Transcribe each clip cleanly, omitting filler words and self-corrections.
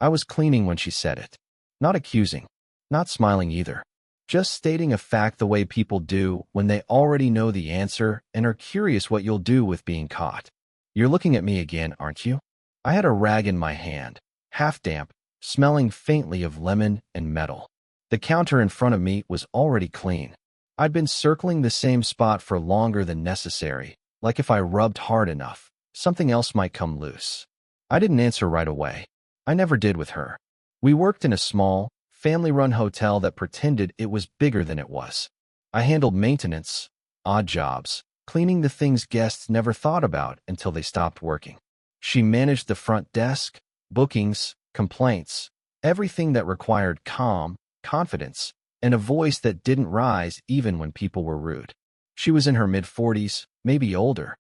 I was cleaning when she said it. Not accusing. Not smiling either. Just stating a fact the way people do when they already know the answer and are curious what you'll do with being caught. You're looking at me again, aren't you? I had a rag in my hand, half damp, smelling faintly of lemon and metal. The counter in front of me was already clean. I'd been circling the same spot for longer than necessary, like if I rubbed hard enough, something else might come loose. I didn't answer right away. I never did with her. We worked in a small, family-run hotel that pretended it was bigger than it was. I handled maintenance, odd jobs, cleaning the things guests never thought about until they stopped working. She managed the front desk, bookings, complaints, everything that required calm, confidence, and a voice that didn't rise even when people were rude. She was in her mid-40s, maybe older.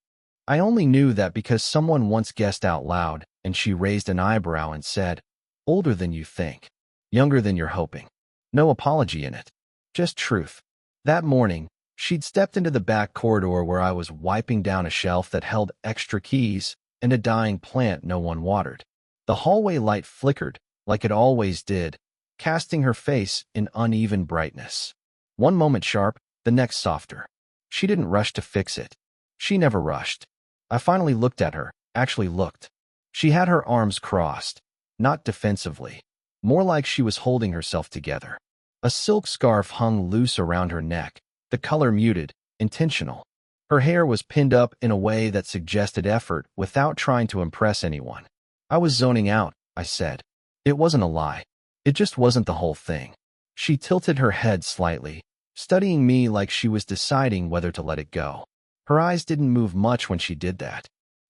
I only knew that because someone once guessed out loud, and she raised an eyebrow and said, "Older than you think. Younger than you're hoping." No apology in it. Just truth. That morning, she'd stepped into the back corridor where I was wiping down a shelf that held extra keys and a dying plant no one watered. The hallway light flickered, like it always did, casting her face in uneven brightness. One moment sharp, the next softer. She didn't rush to fix it. She never rushed. I finally looked at her, actually looked. She had her arms crossed, not defensively, more like she was holding herself together. A silk scarf hung loose around her neck, the color muted, intentional. Her hair was pinned up in a way that suggested effort without trying to impress anyone. I was zoning out, I said. It wasn't a lie. It just wasn't the whole thing. She tilted her head slightly, studying me like she was deciding whether to let it go. Her eyes didn't move much when she did that.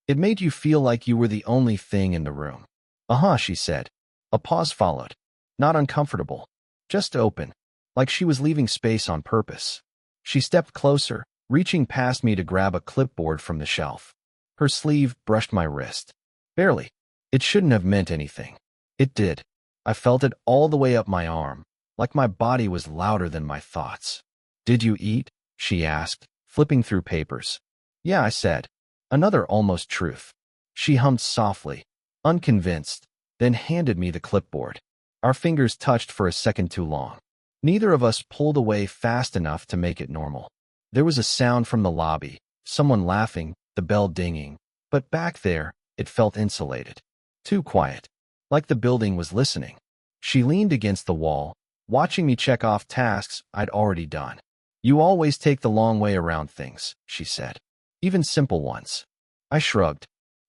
It made you feel like you were the only thing in the room. Uh-huh, she said. A pause followed. Not uncomfortable. Just open. Like she was leaving space on purpose. She stepped closer, reaching past me to grab a clipboard from the shelf. Her sleeve brushed my wrist. Barely. It shouldn't have meant anything. It did. I felt it all the way up my arm, like my body was louder than my thoughts. "Did you eat?" she asked, flipping through papers. "Yeah," I said. Another almost truth. She hummed softly, unconvinced, then handed me the clipboard. Our fingers touched for a second too long. Neither of us pulled away fast enough to make it normal. There was a sound from the lobby, someone laughing, the bell dinging, but back there, it felt insulated. Too quiet. Like the building was listening. She leaned against the wall, watching me check off tasks I'd already done. "You always take the long way around things," she said. "Even simple ones." I shrugged.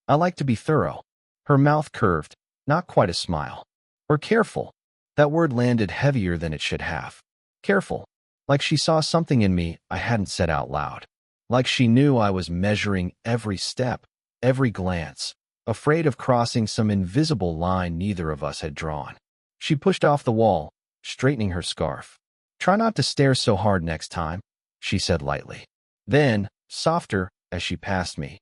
"I like to be thorough." Her mouth curved, not quite a smile. "Or careful." That word landed heavier than it should have. Careful. Like she saw something in me I hadn't said out loud. Like she knew I was measuring every step, every glance, afraid of crossing some invisible line neither of us had drawn. She pushed off the wall, straightening her scarf. "Try not to stare so hard next time," she said lightly. Then, softer, as she passed me,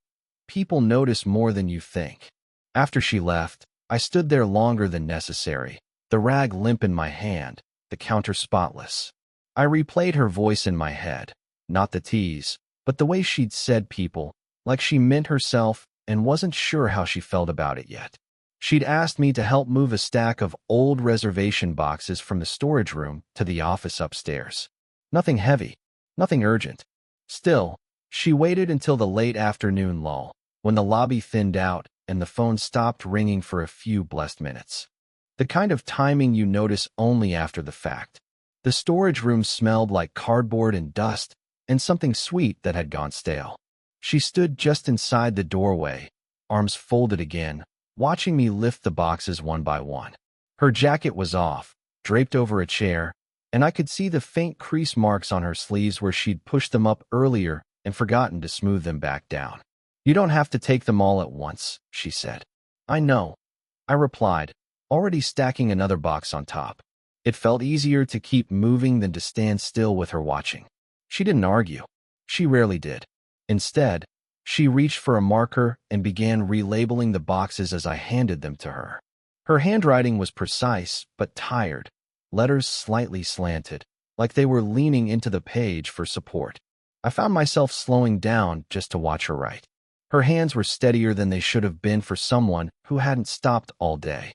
"People notice more than you think." After she left, I stood there longer than necessary, the rag limp in my hand, the counter spotless. I replayed her voice in my head, not the tease, but the way she'd said people, like she meant herself and wasn't sure how she felt about it yet. She'd asked me to help move a stack of old reservation boxes from the storage room to the office upstairs. Nothing heavy, nothing urgent. Still, she waited until the late afternoon lull, when the lobby thinned out and the phone stopped ringing for a few blessed minutes. The kind of timing you notice only after the fact. The storage room smelled like cardboard and dust, and something sweet that had gone stale. She stood just inside the doorway, arms folded again, watching me lift the boxes one by one. Her jacket was off, draped over a chair, and I could see the faint crease marks on her sleeves where she'd pushed them up earlier and forgotten to smooth them back down. "You don't have to take them all at once," she said. "I know," I replied, already stacking another box on top. It felt easier to keep moving than to stand still with her watching. She didn't argue. She rarely did. Instead, she reached for a marker and began relabeling the boxes as I handed them to her. Her handwriting was precise, but tired, letters slightly slanted, like they were leaning into the page for support. I found myself slowing down just to watch her write. Her hands were steadier than they should have been for someone who hadn't stopped all day.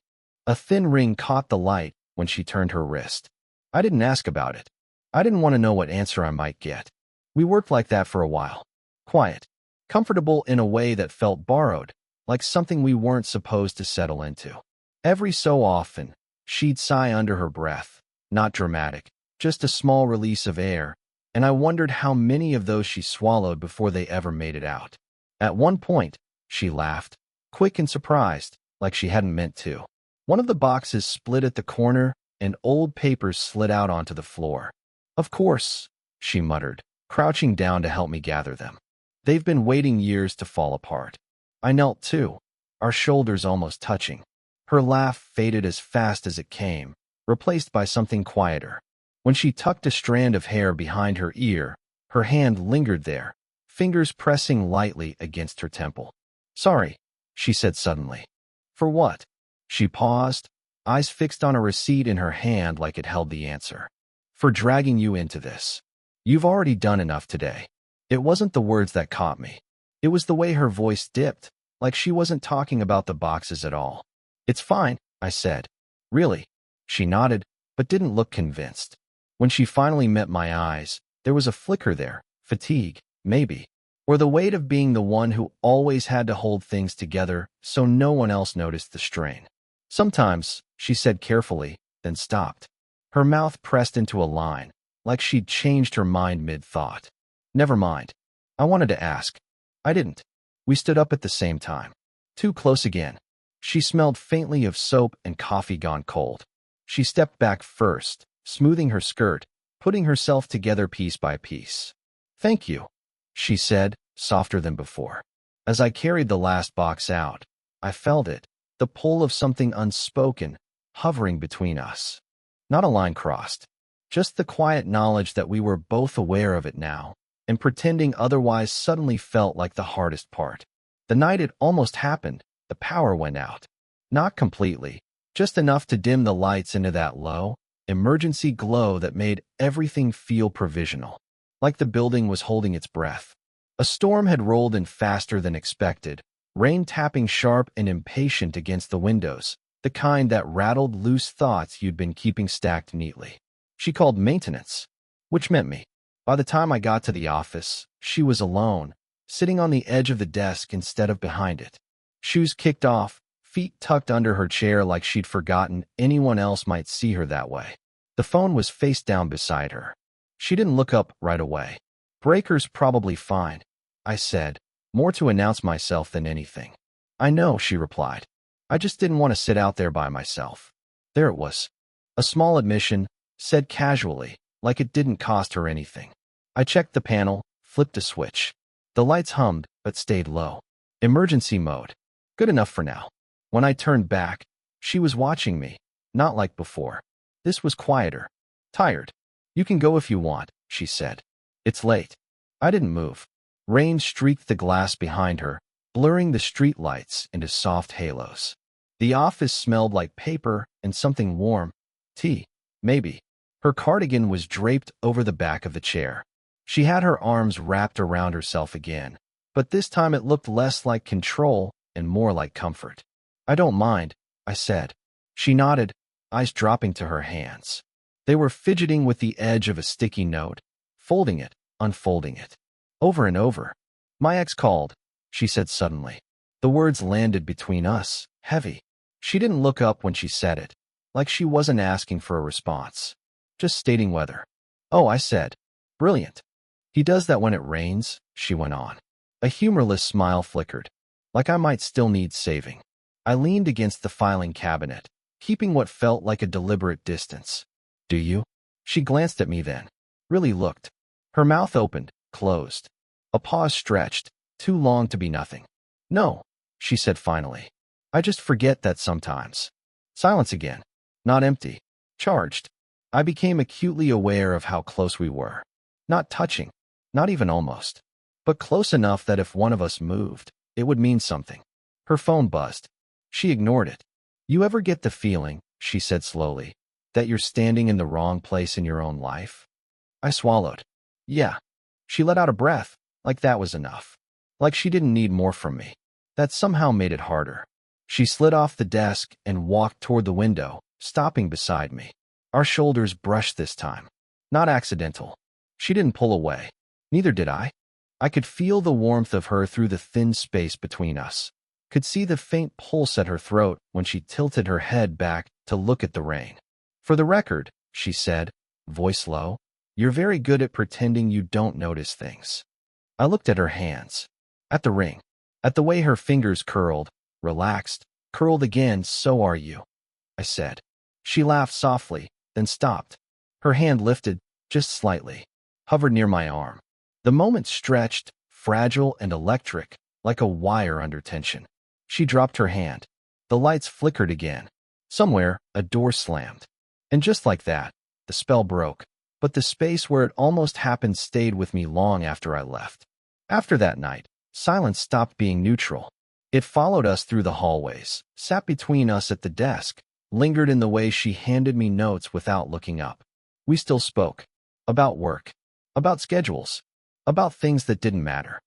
A thin ring caught the light when she turned her wrist. I didn't ask about it. I didn't want to know what answer I might get. We worked like that for a while. Quiet. Comfortable in a way that felt borrowed, like something we weren't supposed to settle into. Every so often, she'd sigh under her breath. Not dramatic, just a small release of air, and I wondered how many of those she swallowed before they ever made it out. At one point, she laughed, quick and surprised, like she hadn't meant to. One of the boxes split at the corner, and old papers slid out onto the floor. "Of course," she muttered, crouching down to help me gather them. "They've been waiting years to fall apart." I knelt too, our shoulders almost touching. Her laugh faded as fast as it came, replaced by something quieter. When she tucked a strand of hair behind her ear, her hand lingered there, fingers pressing lightly against her temple. "Sorry," she said suddenly. "For what?" She paused, eyes fixed on a receipt in her hand like it held the answer. "For dragging you into this. You've already done enough today." It wasn't the words that caught me. It was the way her voice dipped, like she wasn't talking about the boxes at all. "It's fine," I said. "Really?" She nodded, but didn't look convinced. When she finally met my eyes, there was a flicker there, fatigue, maybe, or the weight of being the one who always had to hold things together so no one else noticed the strain. "Sometimes," she said carefully, then stopped. Her mouth pressed into a line, like she'd changed her mind mid-thought. "Never mind." I wanted to ask. I didn't. We stood up at the same time. Too close again. She smelled faintly of soap and coffee gone cold. She stepped back first, smoothing her skirt, putting herself together piece by piece. "Thank you," she said, softer than before. As I carried the last box out, I felt it, the pull of something unspoken, hovering between us. Not a line crossed, just the quiet knowledge that we were both aware of it now, and pretending otherwise suddenly felt like the hardest part. The night it almost happened, the power went out. Not completely, just enough to dim the lights into that low, emergency glow that made everything feel provisional, like the building was holding its breath. A storm had rolled in faster than expected, rain tapping sharp and impatient against the windows, the kind that rattled loose thoughts you'd been keeping stacked neatly. She called maintenance, which meant me. By the time I got to the office, she was alone, sitting on the edge of the desk instead of behind it. Shoes kicked off, feet tucked under her chair like she'd forgotten anyone else might see her that way. The phone was face down beside her. She didn't look up right away. "Breaker's probably fine," I said, more to announce myself than anything. "I know," she replied. "I just didn't want to sit out there by myself." There it was. A small admission, said casually, like it didn't cost her anything. I checked the panel, flipped a switch. The lights hummed, but stayed low. Emergency mode. Good enough for now. When I turned back, she was watching me, not like before. This was quieter. "Tired. You can go if you want," she said. "It's late." I didn't move. Rain streaked the glass behind her, blurring the street lights into soft halos. The office smelled like paper and something warm. Tea, maybe. Her cardigan was draped over the back of the chair. She had her arms wrapped around herself again, but this time it looked less like control and more like comfort. "I don't mind," I said. She nodded, eyes dropping to her hands. They were fidgeting with the edge of a sticky note, folding it, unfolding it, over and over. "My ex called," she said suddenly. The words landed between us, heavy. She didn't look up when she said it, like she wasn't asking for a response, just stating weather. "Oh," I said. "Brilliant." "He does that when it rains," she went on. A humorless smile flickered, like I might still need saving. I leaned against the filing cabinet, keeping what felt like a deliberate distance. "Do you?" She glanced at me then, really looked. Her mouth opened, closed. A pause stretched, too long to be nothing. "No," she said finally. "I just forget that sometimes." Silence again. Not empty. Charged. I became acutely aware of how close we were. Not touching. Not even almost. But close enough that if one of us moved, it would mean something. Her phone buzzed. She ignored it. "You ever get the feeling," she said slowly, "that you're standing in the wrong place in your own life?" I swallowed. "Yeah." She let out a breath, like that was enough. Like she didn't need more from me. That somehow made it harder. She slid off the desk and walked toward the window, stopping beside me. Our shoulders brushed this time. Not accidental. She didn't pull away. Neither did I. I could feel the warmth of her through the thin space between us. Could see the faint pulse at her throat when she tilted her head back to look at the rain. For the record, she said, voice low, you're very good at pretending you don't notice things. I looked at her hands, at the ring, at the way her fingers curled, relaxed, curled again. So are you, I said. She laughed softly, then stopped. Her hand lifted, just slightly, hovered near my arm. The moment stretched, fragile and electric, like a wire under tension. She dropped her hand. The lights flickered again. Somewhere, a door slammed. And just like that, the spell broke. But the space where it almost happened stayed with me long after I left. After that night, silence stopped being neutral. It followed us through the hallways, sat between us at the desk, lingered in the way she handed me notes without looking up. We still spoke. About work. About schedules. About things that didn't matter.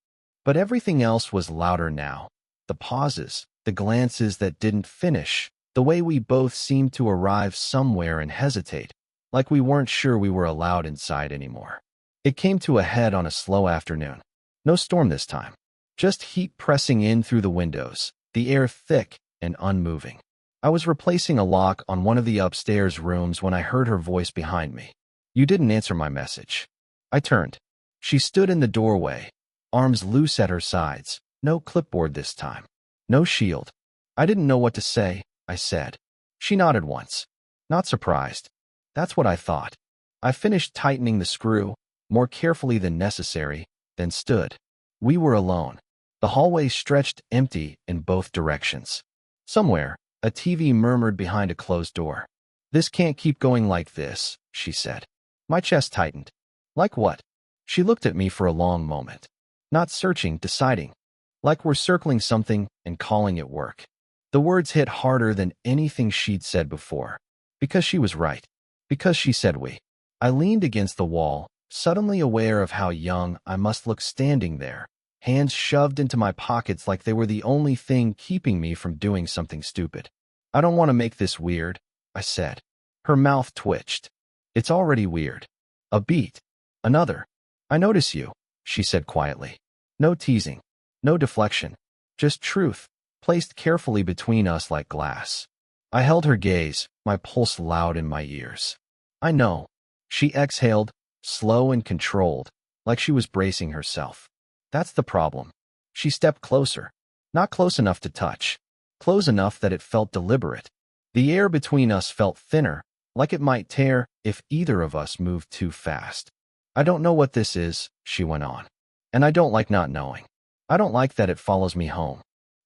But everything else was louder now. The pauses, the glances that didn't finish, the way we both seemed to arrive somewhere and hesitate, like we weren't sure we were allowed inside anymore. It came to a head on a slow afternoon. No storm this time. Just heat pressing in through the windows, the air thick and unmoving. I was replacing a lock on one of the upstairs rooms when I heard her voice behind me. You didn't answer my message. I turned. She stood in the doorway, arms loose at her sides, no clipboard this time, no shield. I didn't know what to say, I said. She nodded once. Not surprised. That's what I thought. I finished tightening the screw, more carefully than necessary, then stood. We were alone. The hallway stretched empty in both directions. Somewhere, a TV murmured behind a closed door. This can't keep going like this, she said. My chest tightened. Like what? She looked at me for a long moment. Not searching, deciding. Like we're circling something and calling it work. The words hit harder than anything she'd said before. Because she was right. Because she said we. I leaned against the wall, suddenly aware of how young I must look standing there, hands shoved into my pockets like they were the only thing keeping me from doing something stupid. I don't want to make this weird, I said. Her mouth twitched. It's already weird. A beat. Another. I notice you, she said quietly. No teasing. No deflection. Just truth, placed carefully between us like glass. I held her gaze, my pulse loud in my ears. I know. She exhaled, slow and controlled, like she was bracing herself. That's the problem. She stepped closer. Not close enough to touch. Close enough that it felt deliberate. The air between us felt thinner, like it might tear if either of us moved too fast. I don't know what this is, she went on. And I don't like not knowing. I don't like that it follows me home.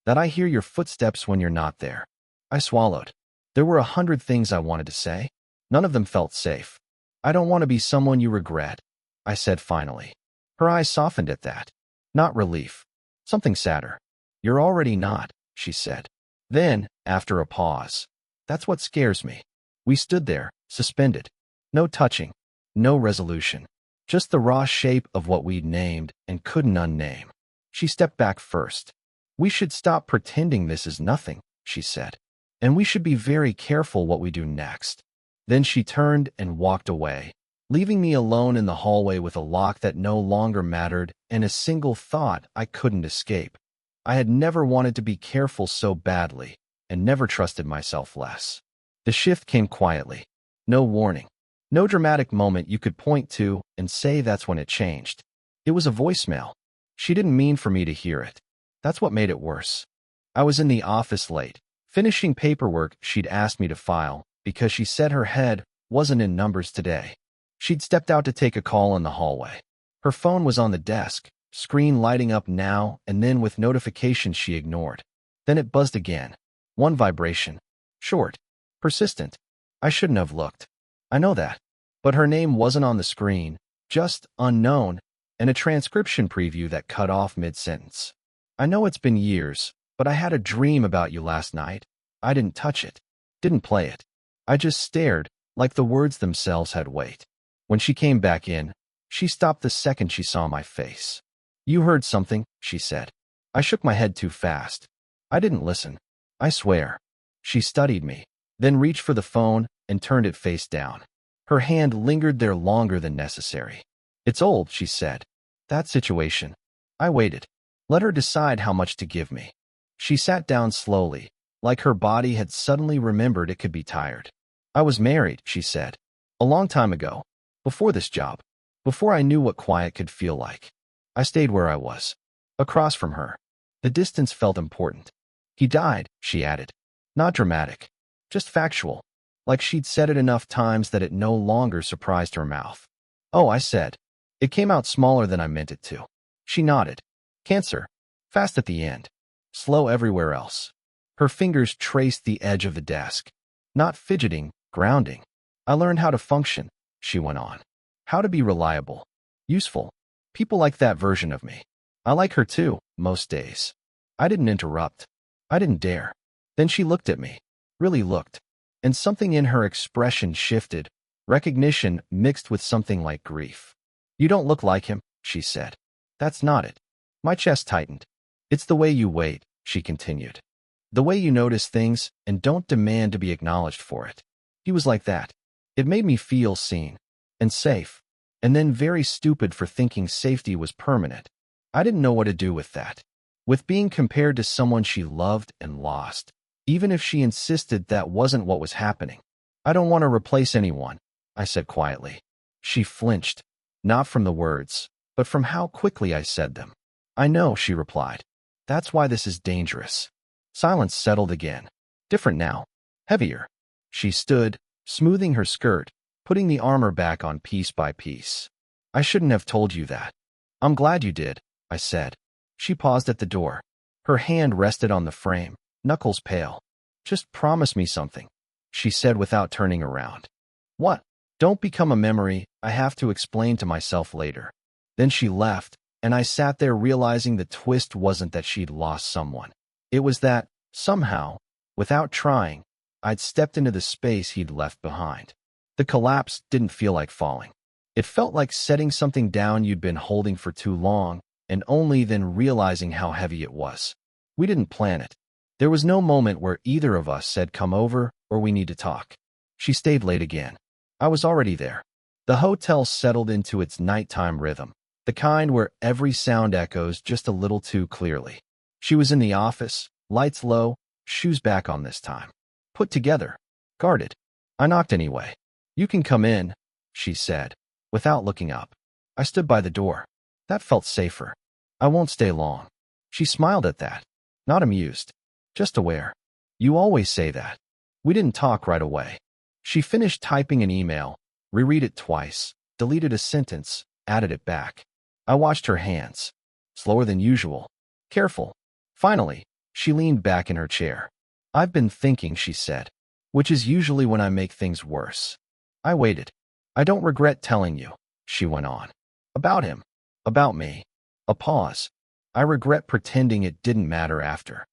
That I hear your footsteps when you're not there. I swallowed. There were 100 things I wanted to say. None of them felt safe. I don't want to be someone you regret, I said finally. Her eyes softened at that. Not relief. Something sadder. You're already not, she said. Then, after a pause, that's what scares me. We stood there, suspended. No touching. No resolution. Just the raw shape of what we'd named and couldn't unname. She stepped back first. We should stop pretending this is nothing, she said. And we should be very careful what we do next. Then she turned and walked away, leaving me alone in the hallway with a lock that no longer mattered and a single thought I couldn't escape. I had never wanted to be careful so badly and never trusted myself less. The shift came quietly. No warning. No dramatic moment you could point to and say that's when it changed. It was a voicemail. She didn't mean for me to hear it. That's what made it worse. I was in the office late, finishing paperwork she'd asked me to file because she said her head wasn't in numbers today. She'd stepped out to take a call in the hallway. Her phone was on the desk, screen lighting up now and then with notifications she ignored. Then it buzzed again. One vibration. Short. Persistent. I shouldn't have looked. I know that. But her name wasn't on the screen, just unknown, and a transcription preview that cut off mid-sentence. I know it's been years, but I had a dream about you last night. I didn't touch it. Didn't play it. I just stared, like the words themselves had weight. When she came back in, she stopped the second she saw my face. You heard something, she said. I shook my head too fast. I didn't listen. I swear. She studied me, then reached for the phone and turned it face down. Her hand lingered there longer than necessary. It's old, she said. That situation. I waited. Let her decide how much to give me. She sat down slowly, like her body had suddenly remembered it could be tired. I was married, she said. A long time ago. Before this job. Before I knew what quiet could feel like. I stayed where I was. Across from her. The distance felt important. He died, she added. Not dramatic. Just factual. Like she'd said it enough times that it no longer surprised her mouth. Oh, I said. It came out smaller than I meant it to. She nodded. Cancer. Fast at the end. Slow everywhere else. Her fingers traced the edge of the desk. Not fidgeting, grounding. I learned how to function, she went on. How to be reliable. Useful. People like that version of me. I like her too, most days. I didn't interrupt. I didn't dare. Then she looked at me. Really looked. And something in her expression shifted. Recognition mixed with something like grief. You don't look like him, she said. That's not it. My chest tightened. It's the way you wait, she continued. The way you notice things and don't demand to be acknowledged for it. He was like that. It made me feel seen. And safe. And then very stupid for thinking safety was permanent. I didn't know what to do with that. With being compared to someone she loved and lost. Even if she insisted that wasn't what was happening. I don't want to replace anyone, I said quietly. She flinched. Not from the words, but from how quickly I said them. I know, she replied. That's why this is dangerous. Silence settled again. Different now. Heavier. She stood, smoothing her skirt, putting the armor back on piece by piece. I shouldn't have told you that. I'm glad you did, I said. She paused at the door. Her hand rested on the frame, knuckles pale. Just promise me something, she said without turning around. What? Don't become a memory I have to explain to myself later. Then she left, and I sat there realizing the twist wasn't that she'd lost someone. It was that, somehow, without trying, I'd stepped into the space he'd left behind. The collapse didn't feel like falling. It felt like setting something down you'd been holding for too long, and only then realizing how heavy it was. We didn't plan it. There was no moment where either of us said come over or we need to talk. She stayed late again. I was already there. The hotel settled into its nighttime rhythm, the kind where every sound echoes just a little too clearly. She was in the office, lights low, shoes back on this time. Put together. Guarded. I knocked anyway. You can come in, she said, without looking up. I stood by the door. That felt safer. I won't stay long. She smiled at that. Not amused. Just aware. You always say that. We didn't talk right away. She finished typing an email, reread it twice, deleted a sentence, added it back. I watched her hands. Slower than usual. Careful. Finally, she leaned back in her chair. I've been thinking, she said, which is usually when I make things worse. I waited. I don't regret telling you, she went on. About him. About me. A pause. I regret pretending it didn't matter after.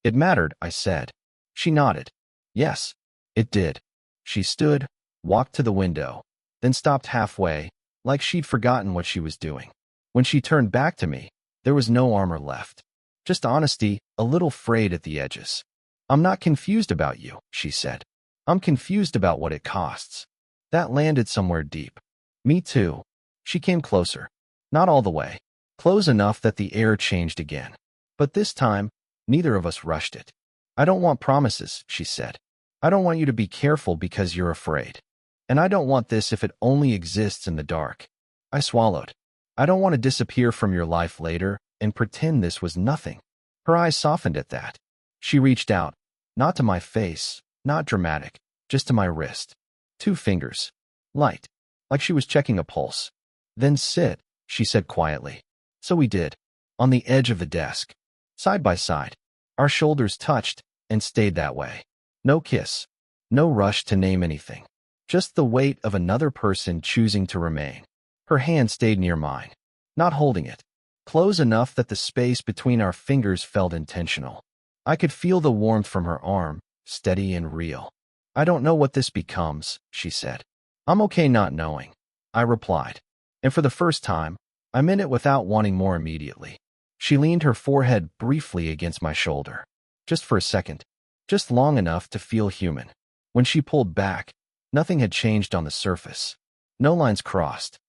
It mattered, I said. She nodded. Yes, it did. She stood, walked to the window, then stopped halfway, like she'd forgotten what she was doing. When she turned back to me, there was no armor left. Just honesty, a little frayed at the edges. I'm not confused about you, she said. I'm confused about what it costs. That landed somewhere deep. Me too. She came closer. Not all the way. Close enough that the air changed again. But this time, neither of us rushed it. I don't want promises, she said. I don't want you to be careful because you're afraid. And I don't want this if it only exists in the dark. I swallowed. I don't want to disappear from your life later and pretend this was nothing. Her eyes softened at that. She reached out. Not to my face, not dramatic, just to my wrist. 2 fingers. Light. Like she was checking a pulse. Then sit, she said quietly. So we did. On the edge of the desk. Side by side. Our shoulders touched and stayed that way. No kiss. No rush to name anything. Just the weight of another person choosing to remain. Her hand stayed near mine. Not holding it. Close enough that the space between our fingers felt intentional. I could feel the warmth from her arm, steady and real. I don't know what this becomes, she said. I'm okay not knowing, I replied. And for the first time, I meant it without wanting more immediately. She leaned her forehead briefly against my shoulder. Just for a second. just long enough to feel human. When she pulled back, nothing had changed on the surface. No lines crossed,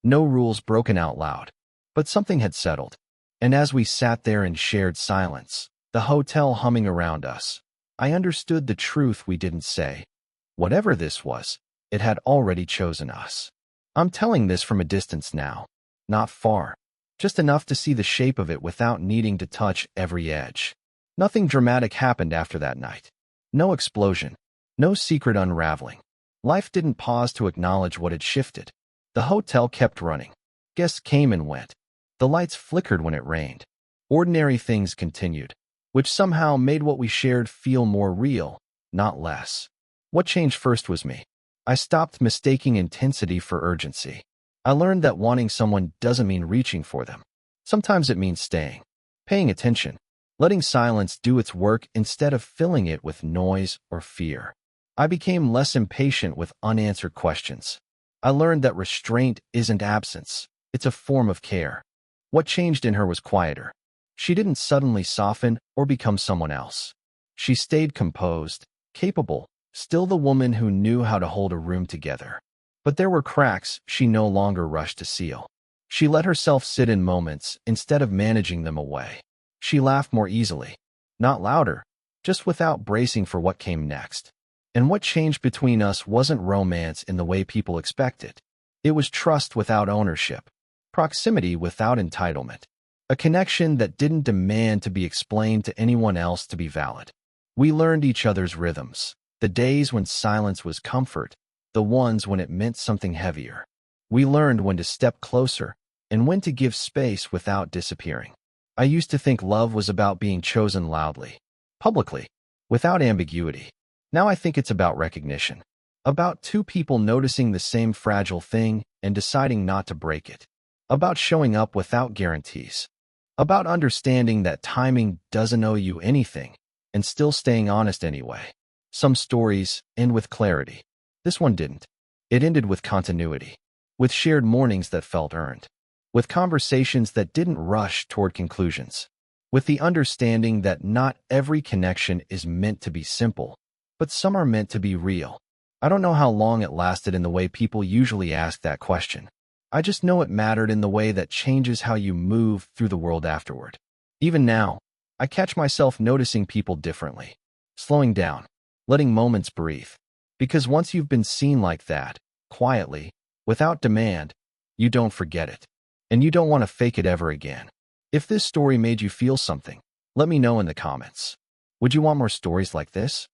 no rules broken out loud, but something had settled. And as we sat there in shared silence, the hotel humming around us, I understood the truth we didn't say. Whatever this was, it had already chosen us. I'm telling this from a distance now, not far, just enough to see the shape of it without needing to touch every edge. Nothing dramatic happened after that night. No explosion, no secret unraveling. Life didn't pause to acknowledge what had shifted. The hotel kept running. Guests came and went. The lights flickered when it rained. Ordinary things continued, which somehow made what we shared feel more real, not less. What changed first was me. I stopped mistaking intensity for urgency. I learned that wanting someone doesn't mean reaching for them. Sometimes it means staying, paying attention, letting silence do its work instead of filling it with noise or fear. I became less impatient with unanswered questions. I learned that restraint isn't absence, it's a form of care. What changed in her was quieter. She didn't suddenly soften or become someone else. She stayed composed, capable, still the woman who knew how to hold a room together. But there were cracks she no longer rushed to seal. She let herself sit in moments instead of managing them away. She laughed more easily, not louder, just without bracing for what came next. And what changed between us wasn't romance in the way people expected. It was trust without ownership, proximity without entitlement, a connection that didn't demand to be explained to anyone else to be valid. We learned each other's rhythms, the days when silence was comfort, the ones when it meant something heavier. We learned when to step closer and when to give space without disappearing. I used to think love was about being chosen loudly, publicly, without ambiguity. Now I think it's about recognition, about two people noticing the same fragile thing and deciding not to break it, about showing up without guarantees, about understanding that timing doesn't owe you anything and still staying honest anyway. Some stories end with clarity. This one didn't. It ended with continuity, with shared mornings that felt earned, with conversations that didn't rush toward conclusions, with the understanding that not every connection is meant to be simple, but some are meant to be real. I don't know how long it lasted in the way people usually ask that question. I just know it mattered in the way that changes how you move through the world afterward. Even now, I catch myself noticing people differently, slowing down, letting moments breathe. Because once you've been seen like that, quietly, without demand, you don't forget it. And you don't want to fake it ever again. If this story made you feel something, let me know in the comments. Would you want more stories like this?